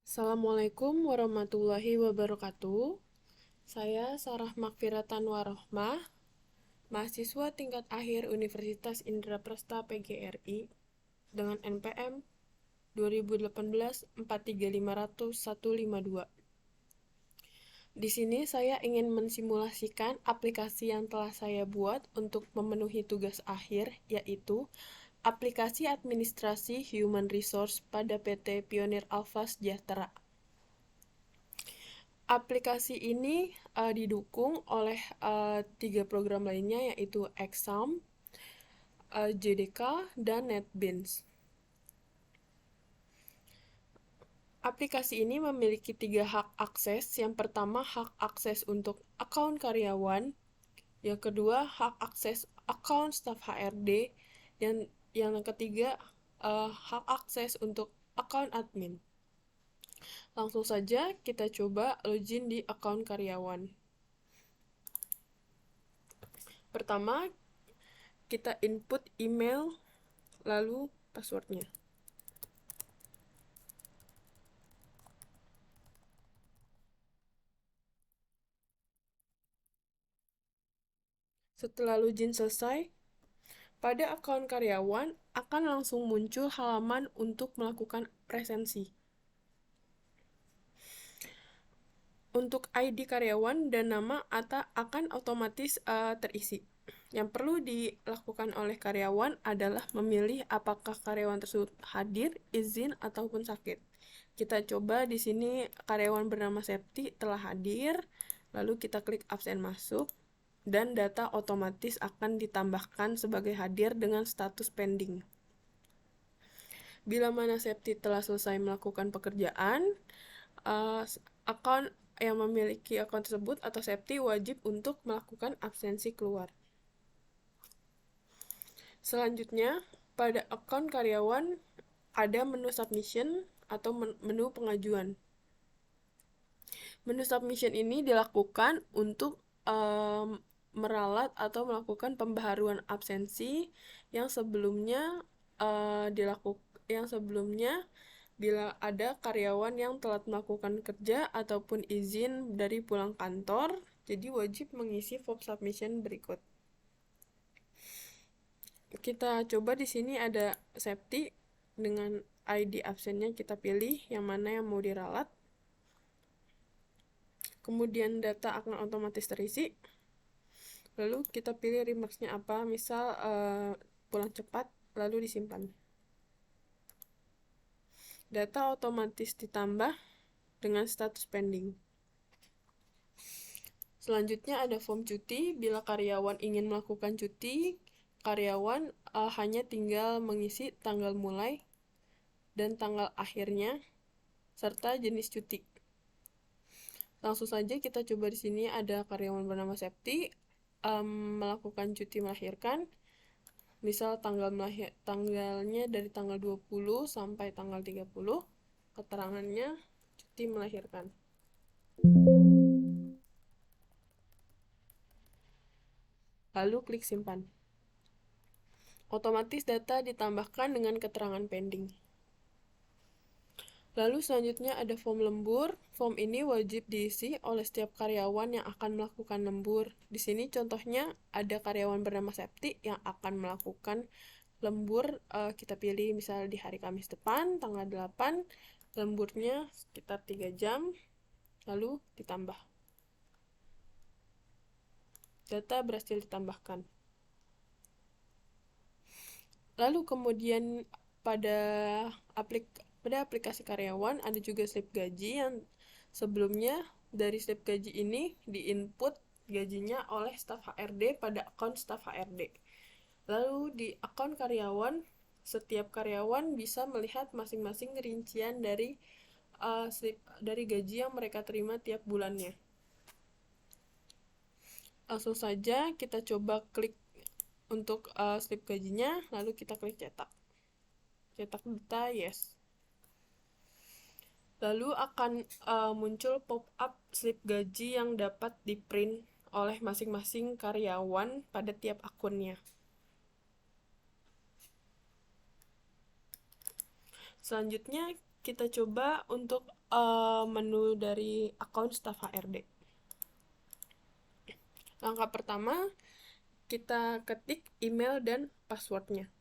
Assalamualaikum warahmatullahi wabarakatuh. Saya Sarah Makfiratan Warohmah, mahasiswa tingkat akhir Universitas Indraprasta PGRI dengan NPM 2018 43500 Di sini saya ingin mensimulasikan aplikasi yang telah saya buat untuk memenuhi tugas akhir, yaitu aplikasi administrasi Human Resource pada PT Pionir Alfa Sejahtera. Aplikasi ini didukung oleh tiga program lainnya, yaitu Exam, JDK, dan NetBeans. Aplikasi ini memiliki tiga hak akses. Yang pertama, hak akses untuk akun karyawan. Yang kedua, hak akses akun staf HRD. Dan yang ketiga, hak akses untuk akun admin. Langsung saja kita coba login di akun karyawan. Pertama, kita input email lalu passwordnya. Setelah login selesai, pada akun karyawan akan langsung muncul halaman untuk melakukan presensi. Untuk ID karyawan dan nama akan otomatis terisi. Yang perlu dilakukan oleh karyawan adalah memilih apakah karyawan tersebut hadir, izin, ataupun sakit. Kita coba di sini karyawan bernama Septi telah hadir, lalu kita klik absen masuk, dan data otomatis akan ditambahkan sebagai hadir dengan status pending. Bila mana Septi telah selesai melakukan pekerjaan, akun yang memiliki akun tersebut atau Septi wajib untuk melakukan absensi keluar. Selanjutnya, pada akun karyawan ada menu submission atau menu pengajuan. Menu submission ini dilakukan untuk meralat atau melakukan pembaharuan absensi yang sebelumnya bila ada karyawan yang telat melakukan kerja ataupun izin dari pulang kantor, jadi wajib mengisi form submission berikut. Kita coba di sini ada Septi dengan ID absennya, kita pilih yang mana yang mau diralat. Kemudian data akan otomatis terisi. Lalu kita pilih remarksnya apa, misal pulang cepat, lalu disimpan. Data otomatis ditambah dengan status pending. Selanjutnya ada form cuti. Bila karyawan ingin melakukan cuti, karyawan hanya tinggal mengisi tanggal mulai dan tanggal akhirnya serta jenis cuti. Langsung saja kita coba di sini ada karyawan bernama Septi melakukan cuti melahirkan. Misal tanggalnya dari tanggal 20 sampai tanggal 30, keterangannya cuti melahirkan. Lalu klik simpan. Otomatis data ditambahkan dengan keterangan pending. Lalu selanjutnya ada form lembur. Form ini wajib diisi oleh setiap karyawan yang akan melakukan lembur. Di sini contohnya ada karyawan bernama Septi yang akan melakukan lembur. Kita pilih misal di hari Kamis depan, tanggal 8, lemburnya sekitar 3 jam, lalu ditambah. Data berhasil ditambahkan. Lalu kemudian pada aplikasi karyawan ada juga slip gaji yang sebelumnya dari slip gaji ini diinput gajinya oleh staf HRD pada akun staf HRD. Lalu di akun karyawan, setiap karyawan bisa melihat masing-masing rincian dari gaji yang mereka terima tiap bulannya. Langsung saja kita coba klik untuk slip gajinya, lalu kita klik cetak data, yes. Lalu akan muncul pop-up slip gaji yang dapat di-print oleh masing-masing karyawan pada tiap akunnya. Selanjutnya kita coba untuk menu dari akun staf HRD. Langkah pertama, kita ketik email dan passwordnya.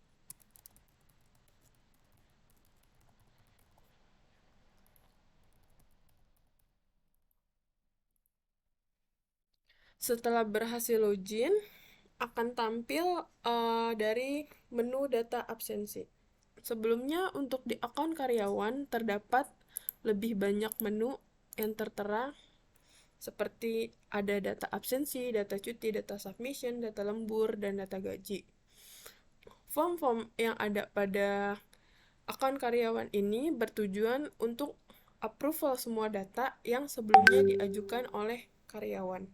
Setelah berhasil login, akan tampil dari menu data absensi. Sebelumnya, untuk di akun karyawan terdapat lebih banyak menu yang tertera seperti ada data absensi, data cuti, data submission, data lembur, dan data gaji. Form-form yang ada pada akun karyawan ini bertujuan untuk approval semua data yang sebelumnya diajukan oleh karyawan.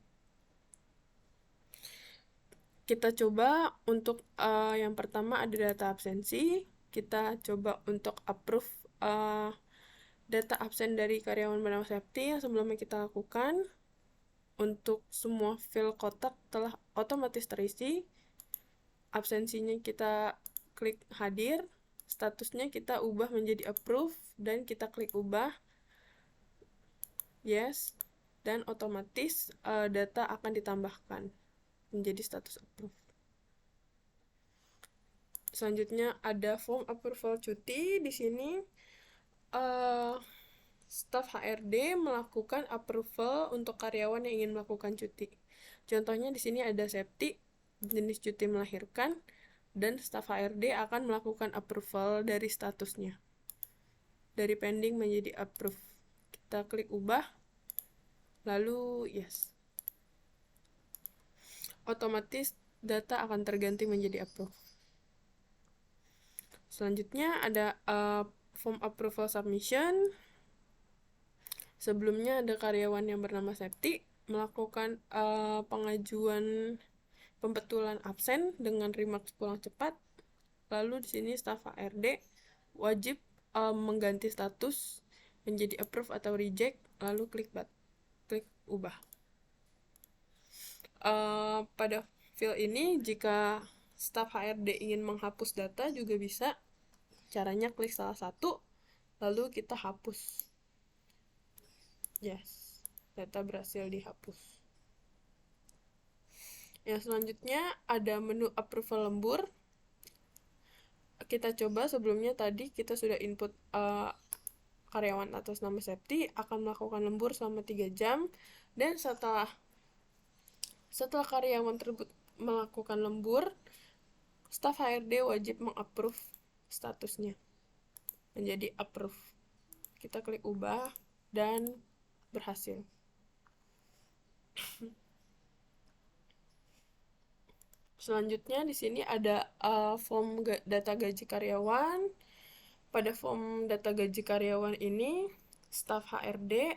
Kita coba untuk yang pertama ada data absensi. Kita coba untuk approve data absen dari karyawan bernama Septi yang sebelumnya kita lakukan. Untuk semua file kotak telah otomatis terisi. Absensinya kita klik hadir. Statusnya kita ubah menjadi approve dan kita klik ubah. Yes. Dan otomatis data akan ditambahkan menjadi status approve. Selanjutnya ada form approval cuti. Di sini staf HRD melakukan approval untuk karyawan yang ingin melakukan cuti. Contohnya di sini ada Septi, jenis cuti melahirkan, dan staf HRD akan melakukan approval dari statusnya. Dari pending menjadi approve. Kita klik ubah, lalu yes. Otomatis data akan terganti menjadi approve. Selanjutnya ada form approval submission. Sebelumnya ada karyawan yang bernama Septi melakukan pengajuan pembetulan absen dengan remarks pulang cepat. Lalu di sini staf HRD wajib mengganti status menjadi approve atau reject, lalu klik ubah. Pada file ini jika staf HRD ingin menghapus data juga bisa. Caranya klik salah satu, lalu kita hapus. Yes, data berhasil dihapus. Yang selanjutnya ada menu approval lembur. Kita coba sebelumnya tadi kita sudah input karyawan atas nama Septi akan melakukan lembur selama 3 jam dan setelah karyawan tersebut melakukan lembur, staf HRD wajib mengapprove statusnya menjadi approve. Kita klik ubah dan berhasil. Selanjutnya di sini ada form data gaji karyawan. Pada form data gaji karyawan ini, staf HRD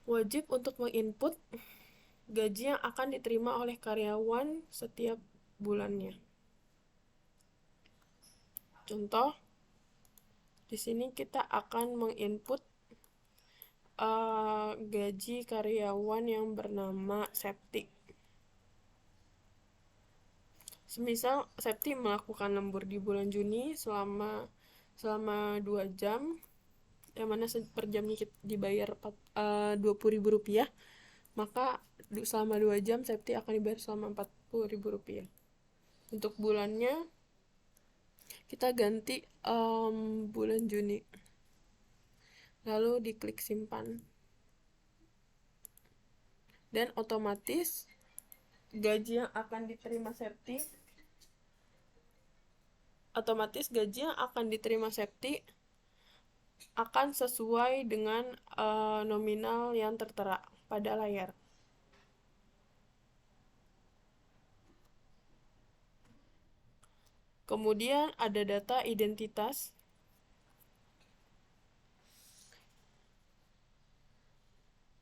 wajib untuk menginput gaji yang akan diterima oleh karyawan setiap bulannya. Contoh, di sini kita akan menginput gaji karyawan yang bernama Septi. Semisal Septi melakukan lembur di bulan Juni selama 2 jam, yang mana per jamnya dibayar Rp20.000, maka selama 2 jam Septi akan dibayar selama Rp40.000. Untuk bulannya kita ganti bulan Juni, lalu diklik simpan, dan otomatis gaji yang akan diterima Septi akan sesuai dengan nominal yang tertera pada layar. Kemudian ada data identitas.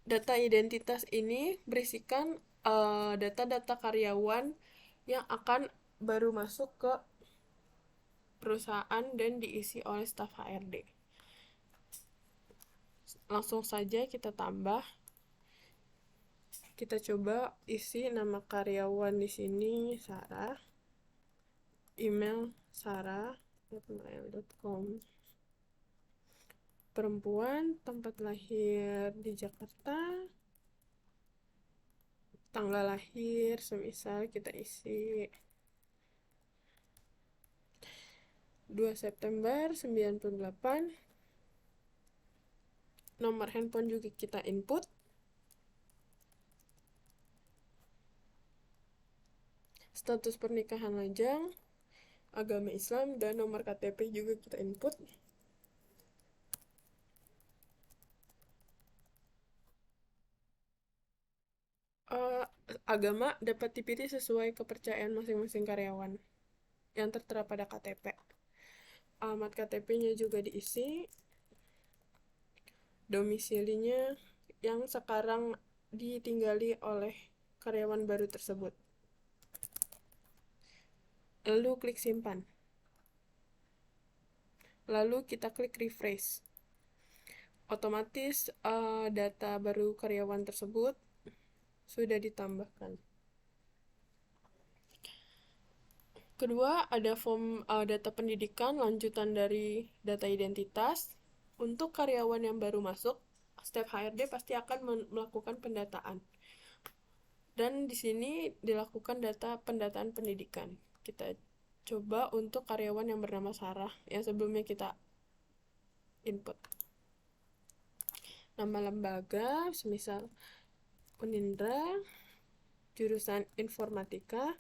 Data identitas ini berisikan data-data karyawan yang akan baru masuk ke perusahaan dan diisi oleh staf HRD. Langsung saja kita tambah. Kita coba isi nama karyawan di sini Sarah, email sarah@mail.com. perempuan, tempat lahir di Jakarta, tanggal lahir, semisal kita isi 2 September 98, nomor handphone juga kita input, status pernikahan lajang, agama Islam, dan nomor KTP juga kita input. Eh, Agama dapat dipilih sesuai kepercayaan masing-masing karyawan yang tertera pada KTP. Alamat KTP-nya juga diisi, domisilinya yang sekarang ditinggali oleh karyawan baru tersebut. Lalu klik simpan. Lalu kita klik refresh. Otomatis data baru karyawan tersebut sudah ditambahkan. Kedua, ada form data pendidikan lanjutan dari data identitas. Untuk karyawan yang baru masuk, staf HRD pasti akan melakukan pendataan. Dan di sini dilakukan pendataan pendidikan. Kita coba untuk karyawan yang bernama Sarah yang sebelumnya kita input. Nama lembaga, semisal Unindra, jurusan informatika,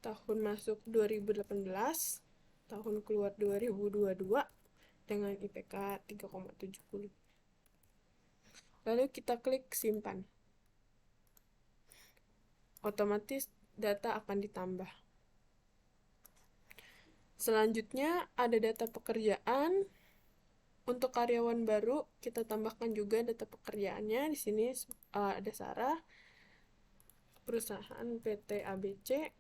tahun masuk 2018, tahun keluar 2022 dengan IPK 3,70. Lalu kita klik simpan. Otomatis data akan ditambah. Selanjutnya ada data pekerjaan. Untuk karyawan baru kita tambahkan juga data pekerjaannya. Di sini ada Sarah, perusahaan PT ABC,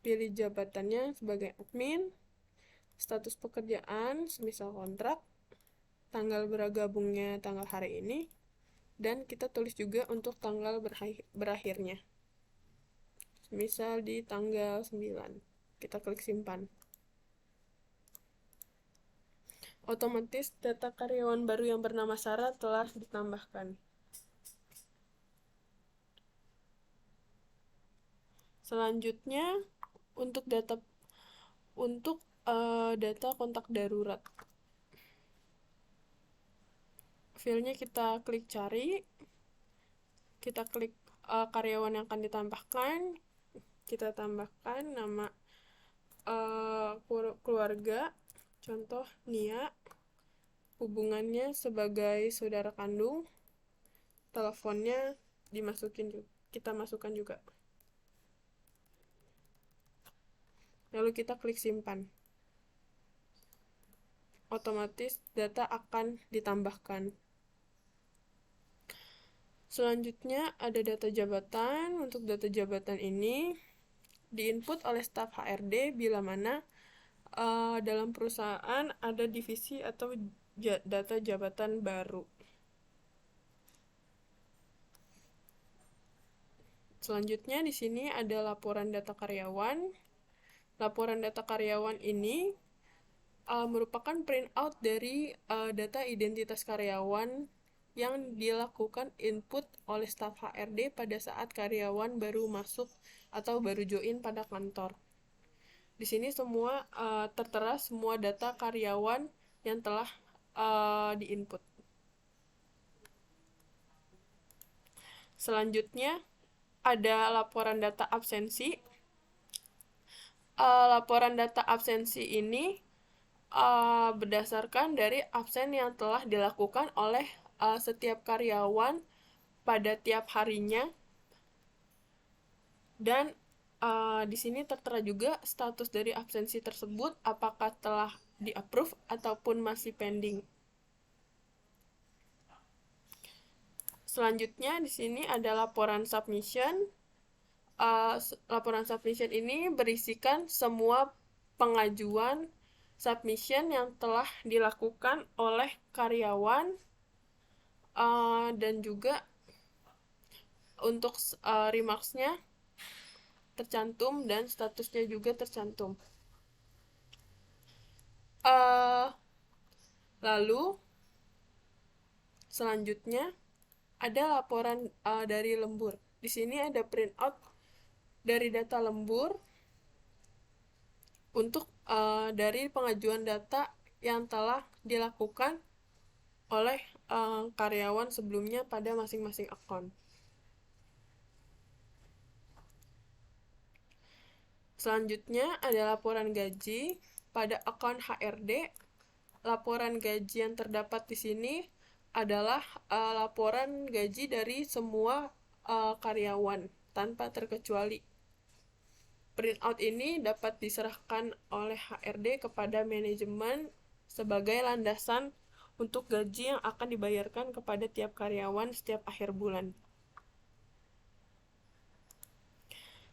pilih jabatannya sebagai admin, status pekerjaan semisal kontrak, tanggal bergabungnya tanggal hari ini, dan kita tulis juga untuk tanggal berakhirnya. Misal di tanggal 9. Kita klik simpan. Otomatis data karyawan baru yang bernama Sarah telah ditambahkan. Selanjutnya untuk data kontak darurat. Filenya kita klik cari, kita klik karyawan yang akan ditambahkan, kita tambahkan nama keluarga, contoh Nia, hubungannya sebagai saudara kandung, teleponnya kita masukkan juga. Lalu kita klik simpan. Otomatis data akan ditambahkan. Selanjutnya ada data jabatan. Untuk data jabatan ini diinput oleh staf HRD bila mana dalam perusahaan ada divisi atau data jabatan baru. Selanjutnya di sini ada laporan data karyawan. Laporan data karyawan ini merupakan printout dari data identitas karyawan yang dilakukan input oleh staf HRD pada saat karyawan baru masuk atau baru join pada kantor. Di sini semua tertera semua data karyawan yang telah diinput. Selanjutnya ada laporan data absensi. Laporan data absensi ini berdasarkan dari absen yang telah dilakukan oleh setiap karyawan pada tiap harinya, dan di sini tertera juga status dari absensi tersebut, apakah telah di-approve ataupun masih pending. Selanjutnya di sini ada laporan submission. Laporan submission ini berisikan semua pengajuan submission yang telah dilakukan oleh karyawan, dan juga untuk remarks-nya tercantum dan statusnya juga tercantum. Lalu selanjutnya ada laporan dari lembur. Di sini ada printout dari data lembur untuk dari pengajuan data yang telah dilakukan oleh karyawan sebelumnya pada masing-masing akun. Selanjutnya ada laporan gaji pada akun HRD. Laporan gaji yang terdapat di sini adalah laporan gaji dari semua karyawan tanpa terkecuali. Printout ini dapat diserahkan oleh HRD kepada manajemen sebagai landasan untuk gaji yang akan dibayarkan kepada tiap karyawan setiap akhir bulan.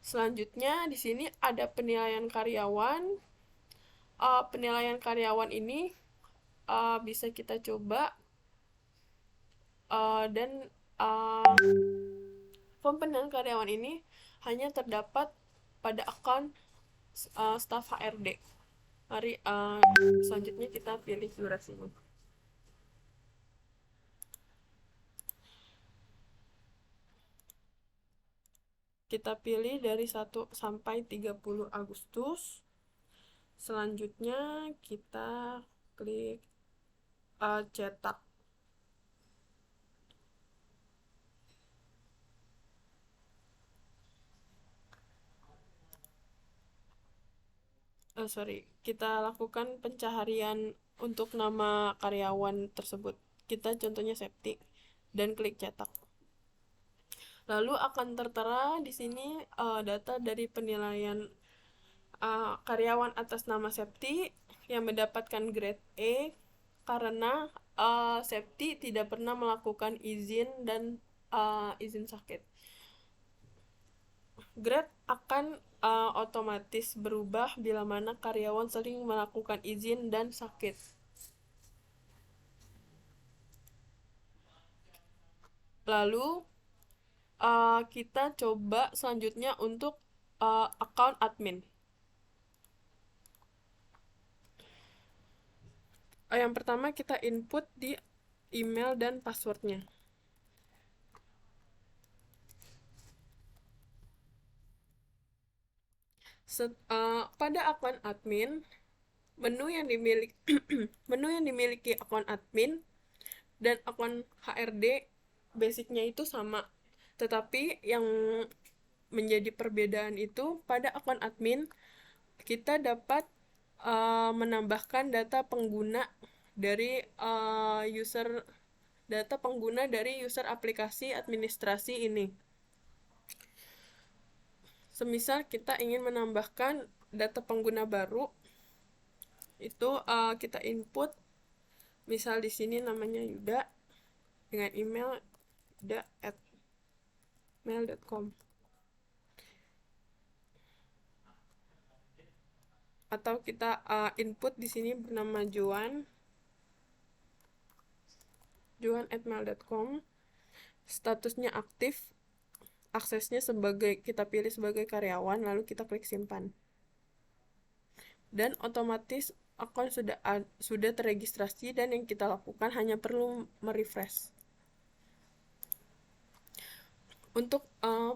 Selanjutnya di sini ada penilaian karyawan. Penilaian karyawan ini bisa kita coba dan form penilaian karyawan ini hanya terdapat pada akun staf HRD. Mari selanjutnya kita pilih durasinya. Kita pilih dari 1 sampai 30 Agustus. Selanjutnya kita klik cetak. Kita lakukan pencaharian untuk nama karyawan tersebut. Kita contohnya Septi dan klik cetak. Lalu akan tertera di sini data dari penilaian karyawan atas nama Septi yang mendapatkan grade E karena Septi tidak pernah melakukan izin dan izin sakit. Grade akan otomatis berubah bila mana karyawan sering melakukan izin dan sakit. Lalu kita coba selanjutnya untuk account admin. Yang pertama kita input di email dan passwordnya. Pada akun admin, menu yang dimiliki akun admin dan akun HRD basicnya itu sama, tetapi yang menjadi perbedaan itu pada akun admin kita dapat menambahkan data pengguna dari user aplikasi administrasi ini. Semisal kita ingin menambahkan data pengguna baru, itu kita input, misal di sini namanya Yuda dengan email yuda@mail.com, atau kita input di sini bernama Juan@mail.com, statusnya aktif, aksesnya kita pilih sebagai karyawan, lalu kita klik simpan. Dan otomatis akun sudah terregistrasi dan yang kita lakukan hanya perlu merefresh. Untuk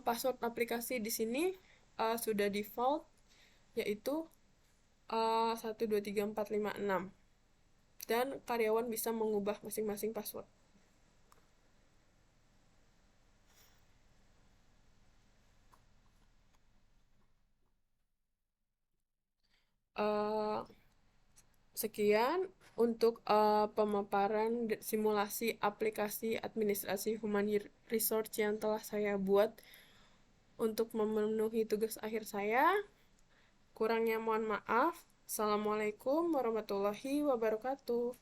password aplikasi di sini sudah default, yaitu 123456, dan karyawan bisa mengubah masing-masing password. Sekian untuk pemaparan simulasi aplikasi administrasi human resource yang telah saya buat untuk memenuhi tugas akhir saya. Kurangnya mohon maaf. Assalamualaikum warahmatullahi wabarakatuh.